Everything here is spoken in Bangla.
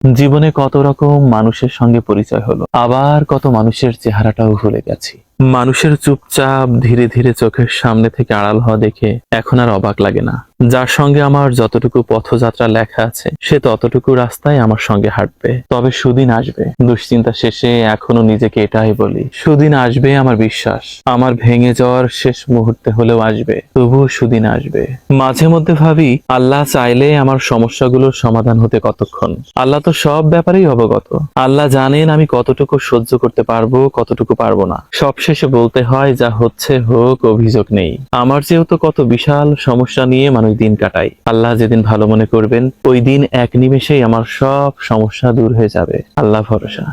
জীবনে কত রকম মানুষের সঙ্গে পরিচয় হলো, আবার কত মানুষের চেহারাটাও ভুলে গেছি। মানুষের চুপচাপ ধীরে ধীরে চোখের সামনে থেকে আড়াল হওয়া দেখে এখন আর অবাক লাগে না। যার সঙ্গে আমার যতটুকু পথযাত্রা লেখা আছে সে ততটুকু রাস্তায় আমার সঙ্গে হাঁটবে। তবে সুদিন আসবে, দুশ্চিন্তা শেষে এখনো নিজেকে এটাই বলি, সুদিন আসবে আমার বিশ্বাস। আমার ভেঙে যাওয়ার শেষ মুহূর্তে হলেও আসবে, তবুও সুদিন আসবে। মাঝে মধ্যে ভাবি, আল্লাহ চাইলে আমার সমস্যাগুলোর সমাধান হতে কতক্ষণ। আল্লাহ তো সব ব্যাপারেই অবগত। আল্লাহ জানেন আমি কতটুকু সহ্য করতে পারবো, কতটুকু পারবো না। সবশেষে বলতে হয়, যা হচ্ছে হোক, অভিযোগ নেই। আমার যেহেতু কত বিশাল সমস্যা নিয়ে মানুষ দিন কাটাই। আল্লাহ যেদিন ভালো মনে করবেন ওই দিন এক নিমেষেই আমার সব সমস্যা দূর হয়ে যাবে। আল্লাহ ভরসা।